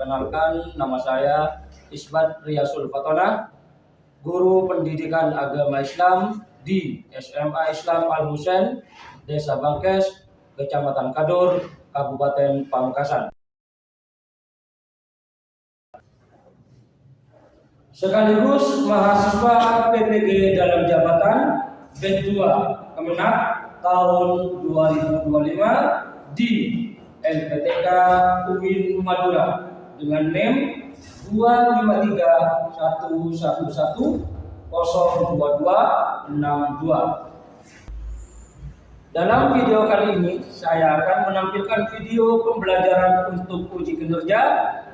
Perkenalkan, nama saya Isbat Riyasul Fatona, guru pendidikan agama Islam di SMA Islam Al Husain, Desa Bangkes, Kecamatan Kadur, Kabupaten Pamekasan. Sekaligus mahasiswa PPG dalam jabatan Batch 2 Kemenak tahun 2025 di LPTK UIN Madura dengan NIM 25311102262. Dalam video kali ini saya akan menampilkan video pembelajaran untuk uji kinerja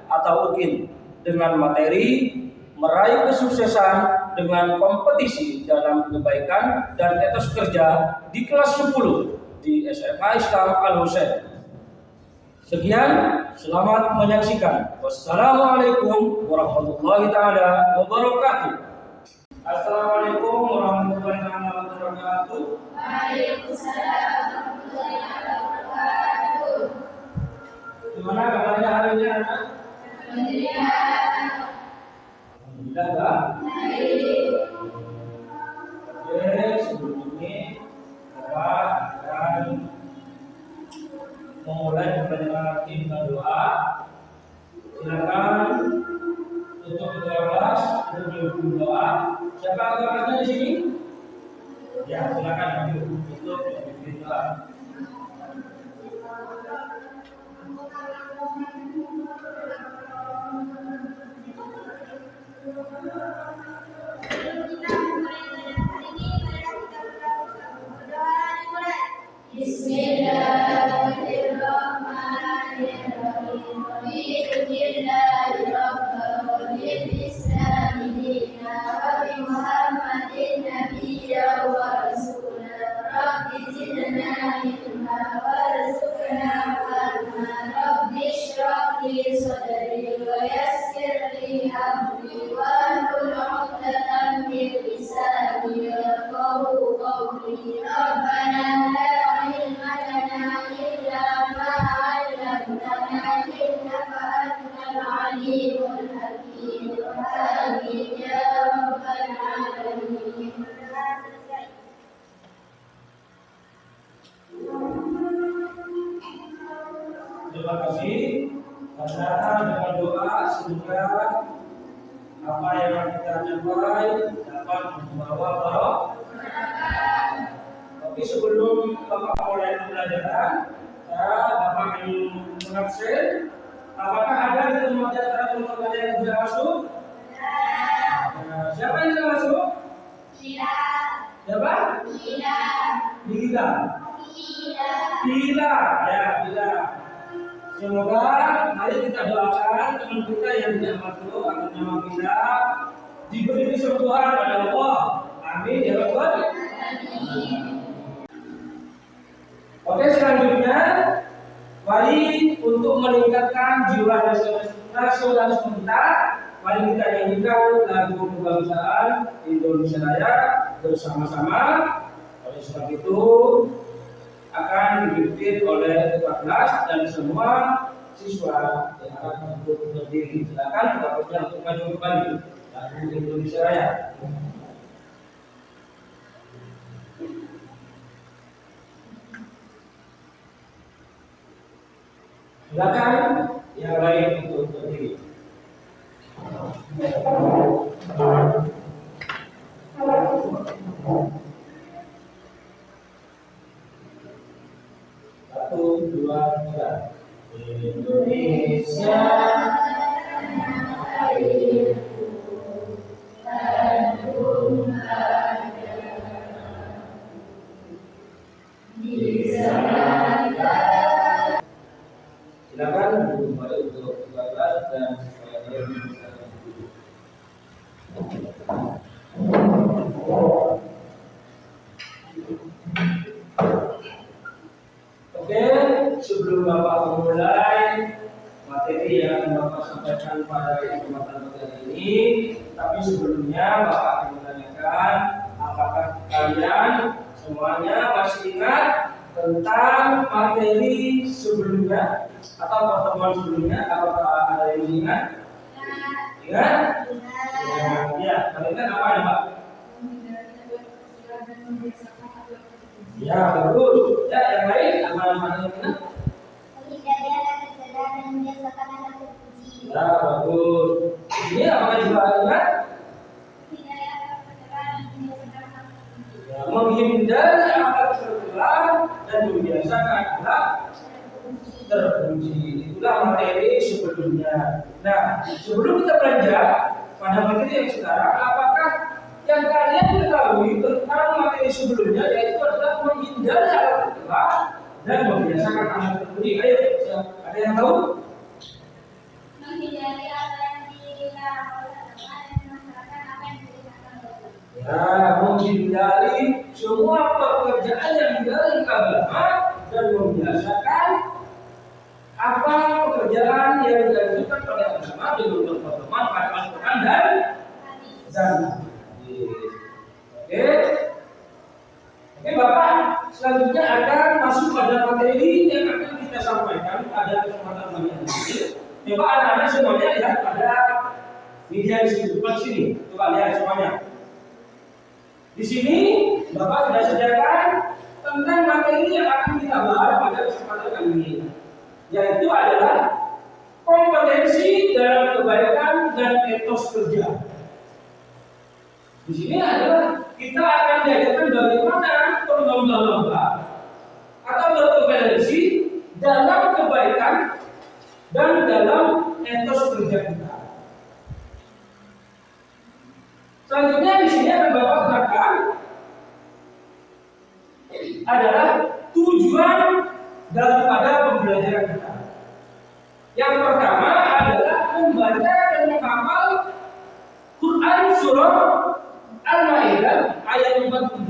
atau UKIN dengan materi meraih kesuksesan dengan kompetisi dalam kebaikan dan etos kerja di kelas 10 di SMA Islam Al Husain. Sekian, selamat menyaksikan. Wassalamualaikum warahmatullahi taala wabarakatuh. Assalamualaikum warahmatullahi taala wabarakatuh. Waalaikumsalam warahmatullahi wabarakatuh. Gimana kabarnya hari ini, anak? Alhamdulillah. Alhamdulillah, Mbak. Baik. Oke, sebelum ini Bapak akan memulai pembelajaran dengan doa. Silakan tutup kedua kelas, menuju doa. Siapa kedua kelasnya di sini? Ya, silakan maju tutup menuju doa. Terima kasih. Karena dengan doa semoga apa yang kita capai dapat membawa barokah. Tapi sebelum Bapak mulai pembelajaran, Bapak ingin mengabsen. Apakah ada di tempat pelajaran yang sudah masuk? Nah, siapa yang sudah masuk? Siapa? Bila. Ya, Bila. Semoga mari kita doakan teman kita yang tidak masuk atas nama kita diberi kesembuhan pada Allah. Amin ya Rabbal alamin. Oke, selanjutnya mari untuk meningkatkan jiwa nasionalis kita, mari kita nyanyikan lagu kebangsaan Indonesia Raya bersama-sama. Oleh sebab itu akan dipimpin oleh ketua kelas dan semua siswa yang akan berdiri. Silakan Bapak untuk maju kembali lagu Indonesia Raya. Silakan yang lain untuk berdiri. Satu, dua, tiga. Indonesia silakan kembali untuk kelas dan Oke, sebelum Bapak memulai materi yang Bapak sampaikan pada kesempatan kali ini, tapi sebelumnya Bapak akan menanyakan apakah kalian semuanya masih ingat tentang materi sebelumnya? atau pertemuan sebelumnya? Apakah ada yang ingat? Ingat? Ya, kalau ingat apa ya Pak? Ya, bagus. Ya, yang lain apa yang ingat? Ya, bagus. Ini apakah juga ingat? Ya, menghindari akal tercela dan membiasakan akhlak terpuji. Itulah materi sebelumnya. Nah, sebelum kita beranjak pada materi yang sekarang, apakah yang kalian ketahui tentang materi sebelumnya, yaitu adalah menghindari akal tercela dan membiasakan akhlak terpuji? Ayo, ada yang tahu? Menghindari apa yang dilarang oleh agama dan melaksanakan apa yang diperintahkan oleh Allah. Ya, menghindari semua pekerjaan yang dari agama dan membiasakan apa pekerjaan yang dianjurkan oleh agama dengan berpedoman pada Al-Quran dan hadis. Oke. Oke Bapak, selanjutnya akan masuk pada materi yang akan kita sampaikan pada kesempatan kali ini. Coba anak-anak semuanya lihat pada media di sini. Coba lihat semuanya. Di sini Bapak sudah sediakan tentang materi yang akan kita bahas pada kesempatan kali ini, yaitu adalah kompetensi dalam kebaikan dan etos kerja. Di sini adalah kita akan diajarkan bagaimana berlomba-lomba atau berkompetensi dalam kebaikan dan dalam etos kerja kita. Selanjutnya di sini akan Bapak terangkan adalah tujuan daripada pembelajaran kita. Yang pertama adalah membaca dan menghafal Quran surah Al-Maidah ayat 48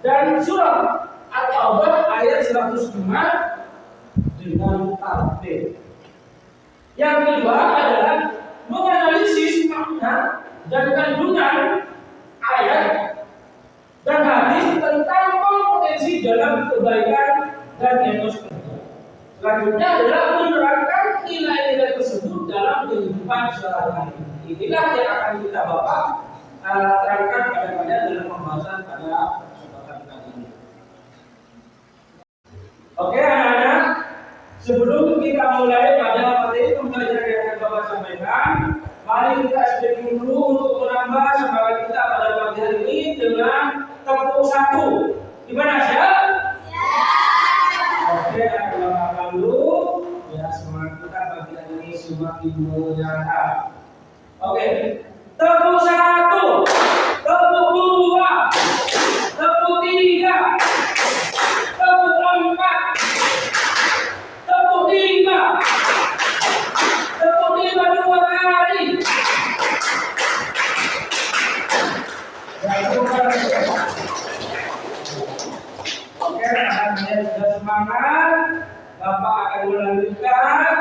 dan surah At-Taubah ayat 105 dengan tartil. Yang kedua adalah menganalisis makna dan kandungan ayat dan hadis tentang kompetensi dalam kebaikan dan etos kerja. Selanjutnya adalah menerapkan nilai-nilai tersebut dalam kehidupan sehari-hari. Inilah yang akan kita Bapak terangkan pada kalian dalam pembahasan pada kesempatan kali ini. Oke anak-anak, sebelum kita mulai pada materi pembelajaran yang akan Bapak sampaikan, mari kita sedikit dulu untuk menambah semangat kita pada pagi hari ini dengan tepuk satu. Gimana siap? Oke, kita makan dulu. Ya, semangat kita pagi hari ini semakin menyala. Oke, tepuk satu, tepuk dua, tepuk tiga, tepuk empat, tepuk lima. Tepuk lima dua kali. Oke, anak-anak sudah semangat. Bapak akan melanjutkan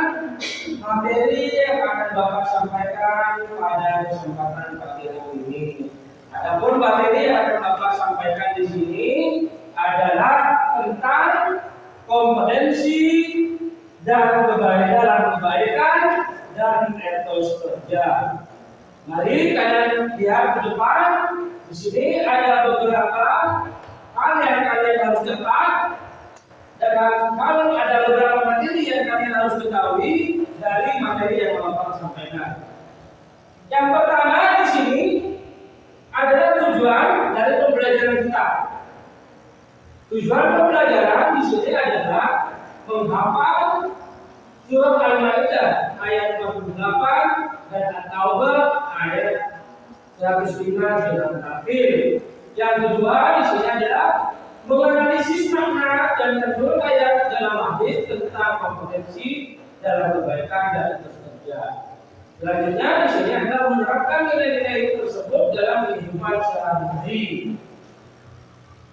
materi yang akan Bapak sampaikan pada kesempatan pagi hari ini. Adapun materi yang akan Bapak sampaikan di sini adalah tentang kompetensi dan kebaikan dan etos kerja. Mari kalian lihat ke depan. Di sini ada beberapa hal yang kalian harus cetak, dan kalau ada beberapa materi yang kalian harus ketahui dari materi yang Bapak sampaikan. Yang pertama di sini adalah tujuan dari pembelajaran kita. Tujuan pembelajaran di sini adalah menghafal surah Al-Maidah ayat 48 dan At-Taubah ayat 105 dengan tartil. Yang kedua di sini adalah menganalisis makna dan kandungan ayat dalam hadis tentang kompetensi dalam kebaikan dan etos kerja. Selanjutnya di sini adalah menerapkan nilai-nilai tersebut dalam kehidupan sehari-hari.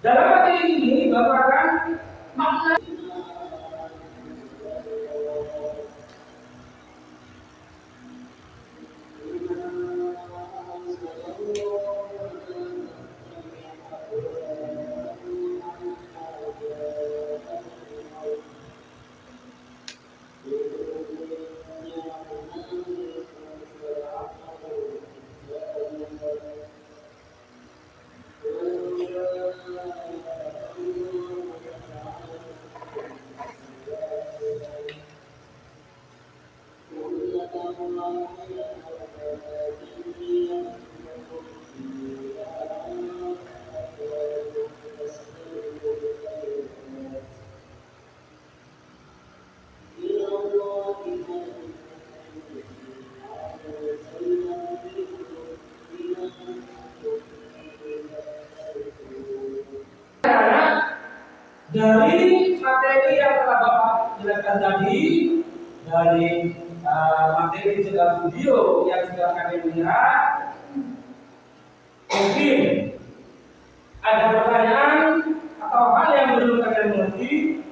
Dalam materi ini Bapak akan makna Dari materi yang telah Bapak jelaskan tadi, dari materi juga video yang sudah kami lihat, mungkin ada pertanyaan atau hal yang belum kalian mengerti,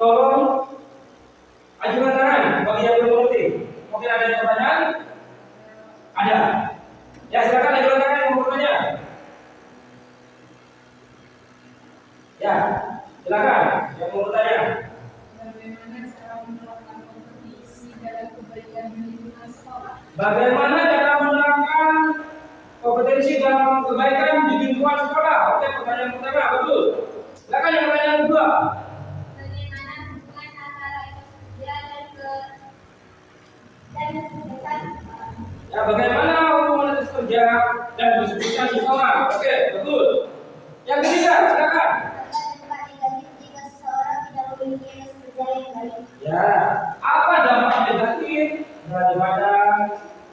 tolong ajukan tangan bagi yang belum mengerti. Mungkin ada yang pertanyaan? Ada. Ya, silakan ajukan tangan yang mau bertanya. Ya, silakan yang mau bertanya. Bagaimana cara menerapkan kompetisi dalam kebaikan di lingkungan sekolah? Bagaimana cara menerapkan kompetensi dalam kebaikan di lingkungan sekolah? Oke, pertanyaan pertama betul. Silakan yang pertanyaan kedua. Bagaimana hubungan antara kerja dan kesehatan sekolah? Ya, bagaimana hubungan atas kerja dan kesuksesan sekolah? Oke, betul. Yang ketiga, silakan. Dampak negatif jika seseorang tidak memiliki etos kerja yang baik. Ya, apa dampak negatif daripada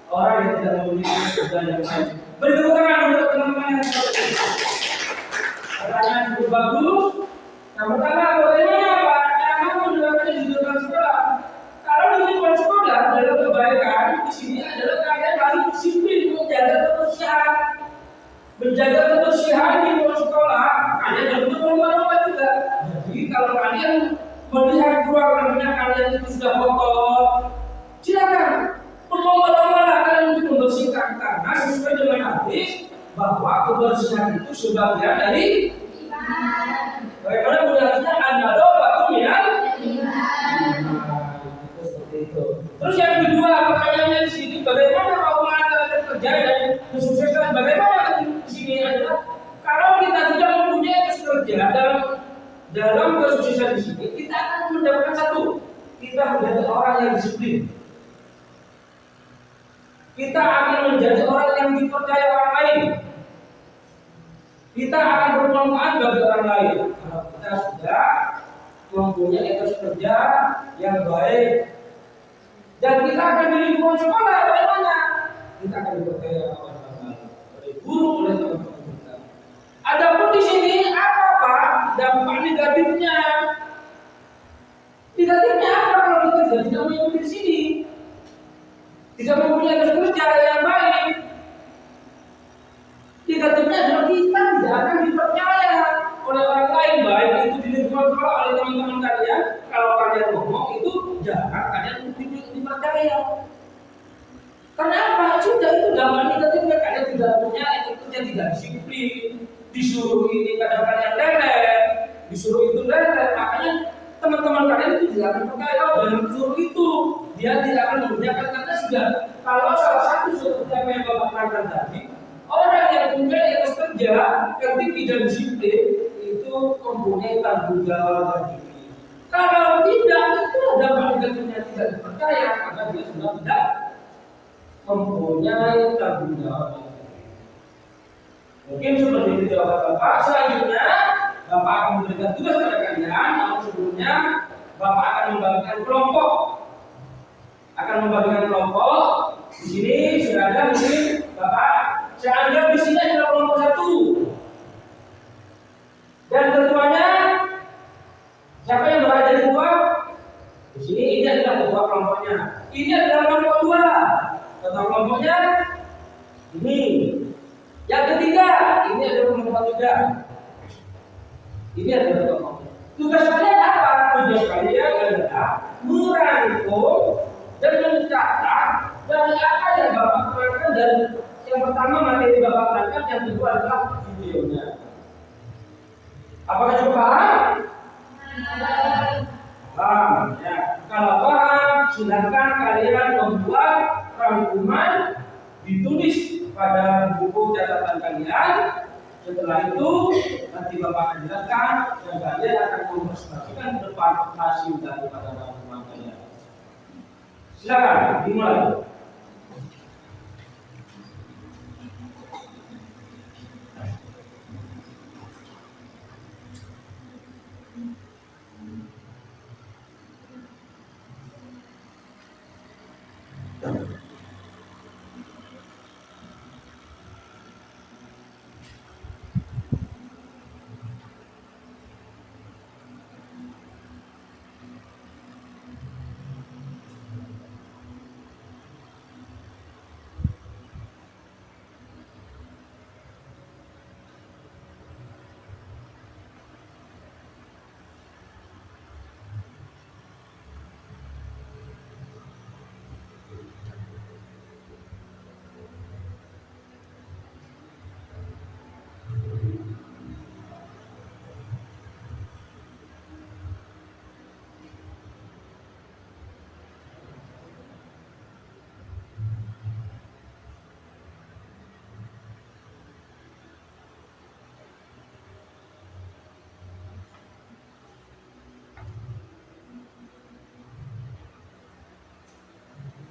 orang yang tidak memiliki kerja yang baik? Beri tepuk tangan untuk teman-teman yang seperti ini. Pertanyaan cukup bagus. Yang pertama, bagaimana Pak cara menerapkan di lingkungan sekolah? Kalau di lingkungan sekolah dalam kebaikan di sini adalah kalian harus disiplin menjaga kebersihan. Menjaga kebersihan di lingkungan sekolah, kalian harus berlomba-lomba juga. Jadi kalau kalian melihat ruangannya kalian itu sudah kotor, silakan berlomba-lomba kalian untuk membersihkan karena sesuai dengan hadis bahwa kebersihan itu sebagian dari Iman. bagaimana budayanya anda batu minat. Seperti itu. Terus yang kedua pertanyaannya di sini bagaimana hubungan antara kerja dan kesuksesan? Bagaimana di sini adalah kalau kita tidak mempunyai etos kerja dalam kesuksesan di sini kita akan mendapatkan satu, kita menjadi orang yang disiplin. Kita akan menjadi orang yang dipercaya orang lain. Kita akan bermanfaat bagi orang lain kalau kita sudah mempunyai etos kerja yang baik. Dan kita akan di lingkungan sekolah bagaimana? Kita akan dipercaya oleh orang lain, oleh guru, oleh teman-teman kita. Adapun di sini apa Pak dampak negatifnya? Negatifnya apa kalau kita tidak mengikuti di sini? Tidak mempunyai etos kerja yang baik. Negatifnya adalah kita tidak akan dipercaya oleh orang lain, baik itu di lingkungan sekolah oleh teman-teman kalian. Kalau kalian ngomong itu jangan kalian dipercaya. Kenapa? Sudah itu dampak negatifnya kalian tidak punya etos kerja, tidak disiplin. Disuruh ini kadang kalian lelet, disuruh itu lelet, makanya teman-teman kalian itu tidak akan percaya dengan disuruh itu. Dia tidak akan mengerjakan karena sudah kalau salah satu seperti apa yang Bapak katakan tadi. Orang yang punya etos kerja, ketika tidak disiplin, itu mempunyai tanggung jawab diri. Kalau tidak, itu dampak negatifnya tidak dipercaya, karena dia sudah tidak mempunyai tanggung jawab diri. Mungkin seperti itu jawaban Bapak. Selanjutnya, Bapak akan memberikan tugas kepada kalian. Namun sebelumnya, Bapak akan membagikan kelompok. Di sini sudah ada mungkin Bapak. Saya anggap di sini adalah kelompok satu. Dan ketuanya siapa yang berada di ketua? Di sini ini adalah ketua kelompoknya. Ini adalah kelompok dua. Ketua kelompoknya ini. Yang ketiga, ini adalah kelompok tiga. Ini adalah kelompok. Tugas kalian apa? Tugas kalian adalah merangkum dan mencatat dari apa yang Bapak terangkan dan yang pertama materi Bapak terangkan, yang kedua adalah videonya. Apakah cukup paham? Paham. Ya. Kalau paham, silakan kalian membuat rangkuman, ditulis pada buku catatan kalian. Setelah itu nanti Bapak akan jelaskan dan kalian akan mempresentasikan ke depan hasil daripada rangkuman kalian. Silakan dimulai.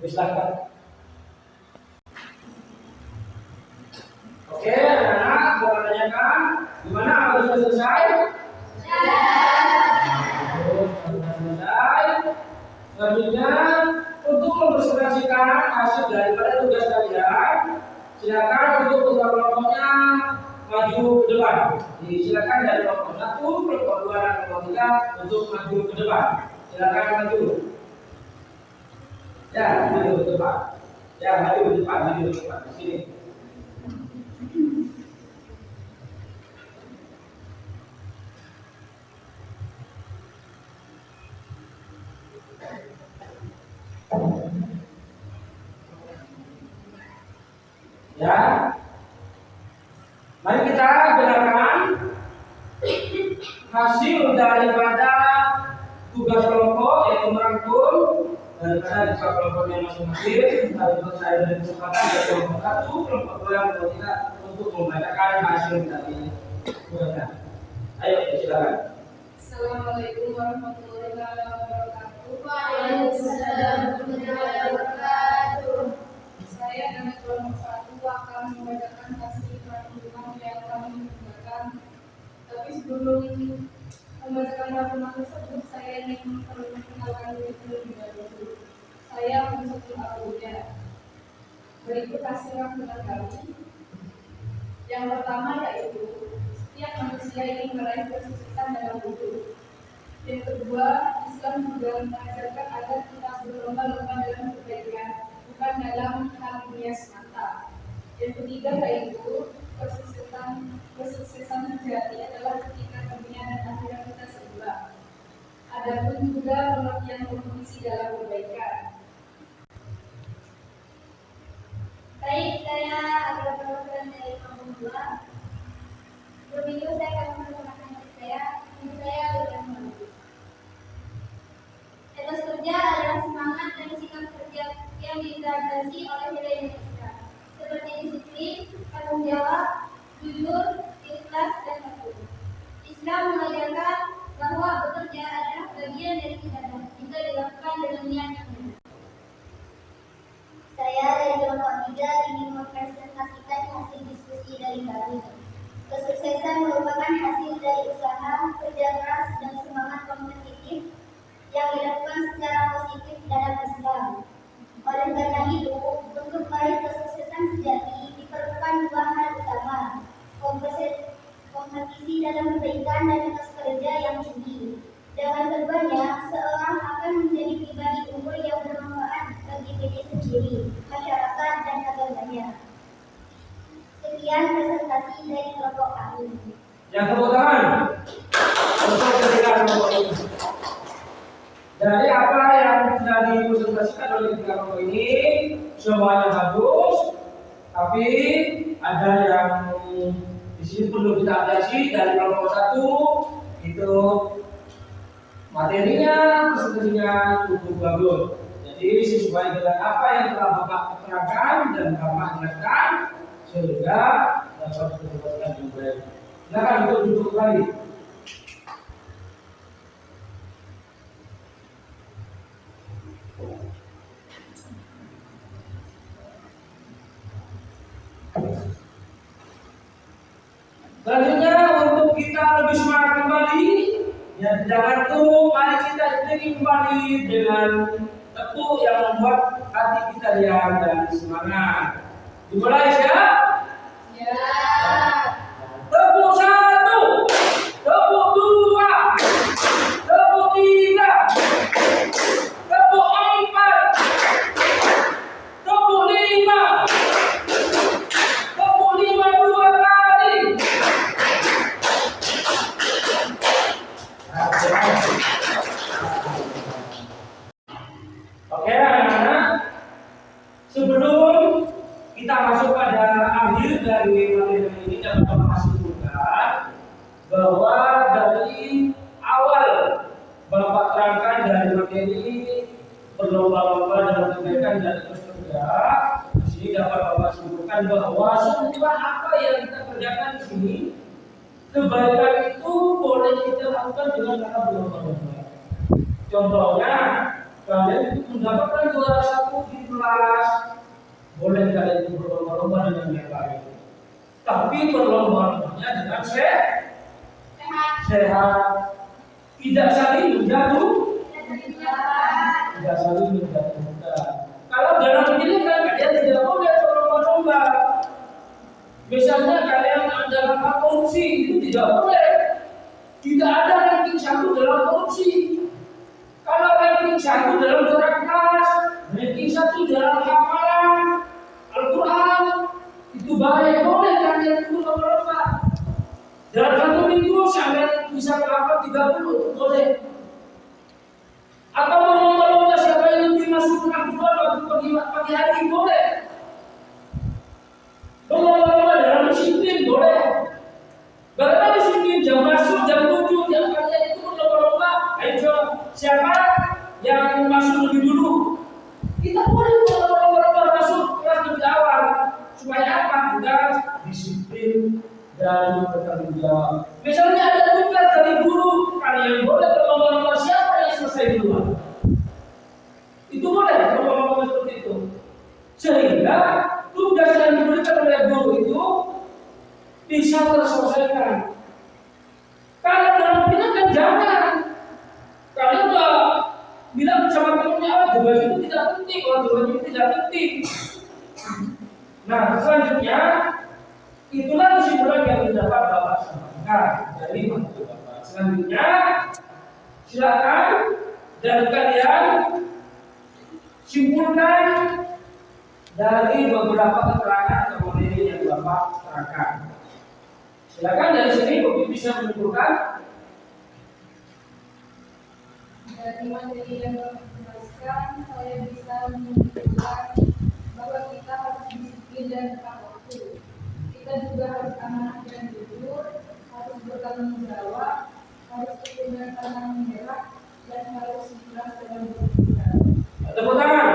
Silakan. Oke, anak-anak, boleh tanyakan gimana harusnya selesai? Selesai. Selanjutnya, untuk mempresentasikan hasil daripada tugas kalian, silakan untuk kelompok-kelompoknya maju ke depan. Jadi, silakan dari kelompok 1, kelompok 2, dan kelompok 3 untuk maju ke depan. Silakan maju. Ya, maju ke depan. Ya, maju ke depan, maju ke depan. Di sini. Ya, mari kita dengarkan hasil daripada tugas kelompok yaitu merangkum daripada kelompoknya masing-masing. Lalu saya beri kesempatan dari kelompok 1, kelompok 2, kelompok 3 untuk membacakan hasil dari tugasnya. Ayo, silakan. Assalamualaikum warahmatullahi wabarakatuh. Waalaikumsalam warahmatullahi wabarakatuh. Saya dan kelompok 1 akan membacakan hasil rangkuman yang kami kerjakan. Tapi sebelum membacakan rangkuman tersebut, saya ingin memperkenalkan diri terlebih dahulu. Saya Munsaful Abuja. Berikut hasil rangkuman kami. Yang pertama yaitu setiap manusia ingin meraih kesuksesan dalam hidup. Yang kedua, Islam juga mengajarkan agar kita berlomba-lomba dalam kebaikan, bukan dalam hal dunia semata. Yang ketiga yaitu kesuksesan sejati adalah ketika dunia dan akhirat kita seimbang. Adapun juga pengertian kompetisi dalam kebaikan. Baik, saya adalah perwakilan dari kampung 2. Berminggu saya akan memperkenalkan diri saya. Nama saya William Malu. Etos kerja adalah semangat dan sikap kerja yang dilandasi oleh nilai Indonesia, seperti disiplin, tanggung jawab, jujur, ikhlas, dan patuh. Islam mengajarkan bahwa bekerja adalah bagian dari ibadah jika dilakukan dengan niat yang benar. Saya dari kelompok 3 ingin mempresentasikan hasil diskusi dari kami. Kesuksesan merupakan hasil dari usaha, kerja keras, dan semangat kompetitif yang dilakukan secara positif dalam Islam. Oleh karena itu, untuk meraih kesuksesan sejati diperlukan 2 hal utama: kompetisi dalam kebaikan dan etos kerja yang tinggi. Dengan keduanya, seorang akan menjadi pribadi unggul yang bermanfaat bagi diri sendiri, masyarakat, dan agamanya. Sekian presentasi dari kelompok kami. Yang tepuk tangan untuk ketiga kelompok ini. Dari apa yang sudah dipresentasikan oleh ketiga kelompok ini, semuanya bagus, tapi ada yang di sini perlu kita atasi. Dari kelompok 1 itu materinya, presentasinya cukup bagus. Jadi sesuai dengan apa yang telah Bapak terangkan dan Bapak jelaskan, sehingga dapat mendapatkan yang baik. Silakan untuk duduk kembali. Selanjutnya untuk kita lebih semangat kembali, ya jangan tuh mari kita iringi kembali dengan tepuk yang membuat hati kita riang dan semangat. Dimulai siap? Ya. Tepuk 1, tepuk 2, tepuk 3, tepuk 4, tepuk 5, tepuk 5 2 kali. Oke anak-anak, sebelum kita masuk pada akhir dari materi ini dan membahas juga bahwa dari awal Bapak terangkan dari materi berlomba-lomba dalam kebaikan dan terus kerja, di sini dapat Bapak simpulkan bahwa semua apa yang kita kerjakan di sini, kebaikan itu boleh kita lakukan dengan cara berlomba-lomba. Contohnya, kalian mendapatkan juara satu di kelas, boleh kalian itu berlomba-lomba dengan yang lain. Tapi berlomba-lombanya dengan sehat. Tidak saling menjatuh, tidak saling menjatuhkan. Kalau dalam pendidikan kalian tidak boleh berlomba-lomba. Misalnya kalian dalam hal korupsi itu tidak boleh. Tidak ada ranking 1 dalam korupsi. Kalau ranking 1 dalam gerak kelas, ranking 1 dalam hafalan Al-Quran, itu baik, boleh kalian ikut lomba-lomba. Dalam satu minggu sampai bisa menghafal 30, boleh. Atau berlomba-lomba siapa yang lebih masuk Al-Quran waktu pagi hari, boleh. Berlomba-lomba dalam disiplin, boleh. Bagaimana disiplin? Jam masuk jam 7, jam kalian itu berlomba-lomba. Ayo siapa yang masuk lebih dulu? Kita boleh berlomba-lomba masuk kelas lebih awal. Supaya apa? Kita disiplin dan bertanggung jawab. Misalnya ada tugas dari guru, kalian boleh berlomba-lomba siapa yang selesai duluan. Itu boleh berlomba-lomba seperti itu. Sehingga tugas yang diberikan oleh guru itu bisa terselesaikan. Kalau dalam kita kan jangan. Kalian udah bilang sama temennya, tugas itu tidak penting, tugas itu tidak penting. Nah, selanjutnya itulah kesimpulan yang didapat Bapak sampaikan dari materi Bapak. Selanjutnya, silakan dari kalian simpulkan dari beberapa keterangan atau materi yang Bapak terangkan. Silakan dari sini Bapak bisa menyimpulkan. Dari materi yang dijelaskan, saya bisa menyimpulkan bahwa kita harus disiplin dan tepat waktu. Kita juga harus amanah dan jujur, harus bertanggung jawab, harus punya tangan menyerah, dan harus ikhlas dalam berbicara. Tepuk tangan.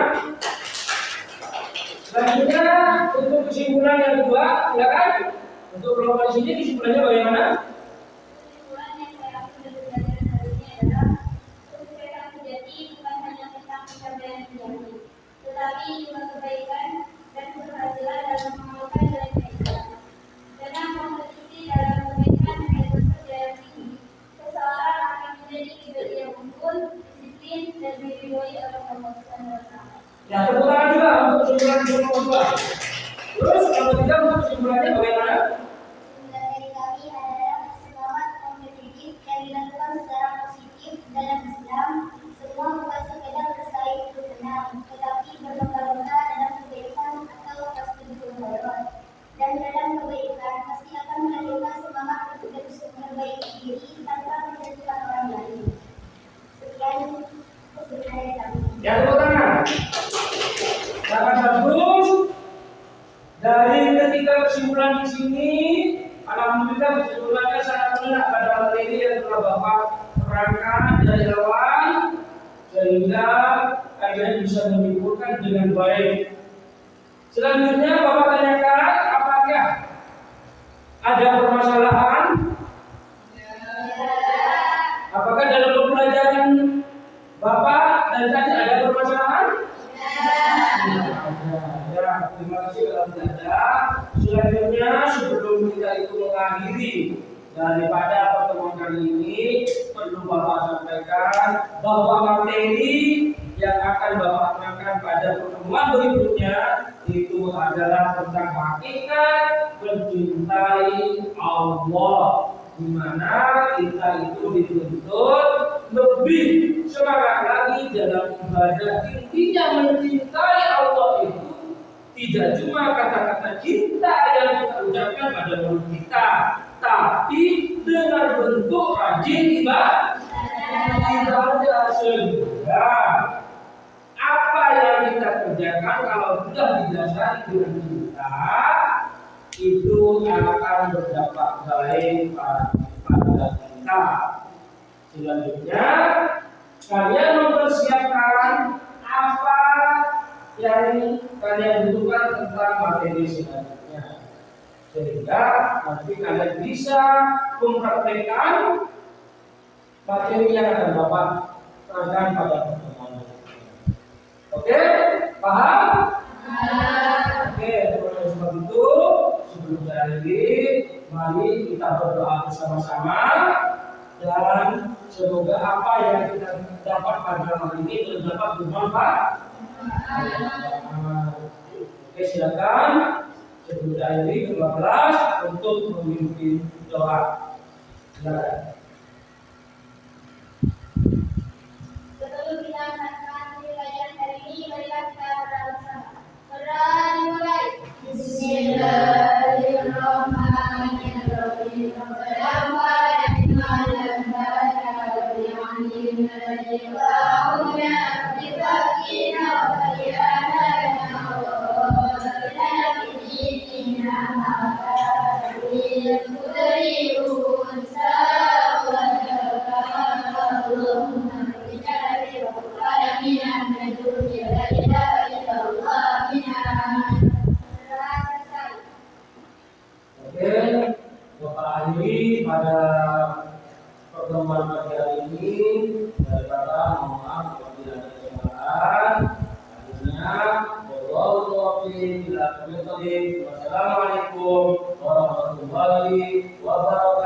Selanjutnya untuk kesimpulan yang kedua, silakan. Untuk kelompok di sini kesimpulannya bagaimana? Kesimpulan yang saya ambil dari pelajaran hari ini adalah kesuksesan sejati bukan hanya tentang pencapaian sejati, tetapi juga kebaikan dan keberhasilan dalam mengamalkan nilai kebaikan. Dengan kompetisi dalam kebaikan dan kerja tinggi, seseorang akan menjadi pribadi yang unggul, disiplin, dan diridhoi oleh Allah Subhanahu wa Ta'ala. Ya, tepuk tangan juga untuk kesimpulan yang kedua. Terus yang ketiga untuk kesimpulannya bagaimana? Kesimpulan dari kami adalah semangat kompetitif yang dilakukan secara positif dalam Islam. Semua bukan sekedar bersaing untuk menang, tetapi berlomba-lomba dalam kebaikan atau tasbihul khairat. Dan dalam kebaikan pasti akan menghadirkan semangat untuk terus memperbaiki diri tanpa menjatuhkan orang lain. Sekian kesimpulan dari kami. Ya, tepuk tangan. Sangat bagus. Dari ketiga kesimpulan di sini, alhamdulillah kesimpulannya sangat menarik pada materi yang telah Bapak terangkan dari awal, sehingga kalian bisa menyimpulkan dengan baik. Selanjutnya Bapak tanyakan, apakah ada permasalahan? Apakah dalam pembelajaran Bapak dan tadi ada permasalahan? Ya, terima kasih kalau tidak ada. Selanjutnya sebelum kita itu mengakhiri daripada pertemuan kali ini, perlu Bapak sampaikan bahwa materi yang akan Bapak terangkan pada pertemuan berikutnya itu adalah tentang hakikat mencintai Allah, di mana kita itu dituntut lebih semangat lagi dalam ibadah. Intinya mencintai Allah itu tidak cuma kata-kata cinta yang kita ucapkan pada mulut kita, tapi dengan bentuk rajin ibadah. Sehingga apa yang kita kerjakan kalau sudah didasari dengan cinta, itu akan berdampak baik pada kita. Selanjutnya, kalian mempersiapkan apa yang kalian butuhkan tentang materi selanjutnya, sehingga nanti kalian bisa mempraktekkan materi yang akan Bapak terangkan pada pertemuan. Oke, paham? Oke, oleh sebab itu sebelum saya akhiri, mari kita berdoa bersama-sama dan semoga apa yang kita dapat pada malam ini dapat bermanfaat. Oke, silakan sebelum saya akhiri ke-15 untuk memimpin doa. Silakan. Sebelum kita melakukan pelajaran hari ini, marilah kita berdoa bersama. Berdoa dimulai. Bismillahirrahmanirrahim. Oke, Bapak akhiri pada pertemuan pagi hari ini dari kata mohon maaf apabila ada kesalahan. Akhirnya, wassalamualaikum warahmatullahi wabarakatuh.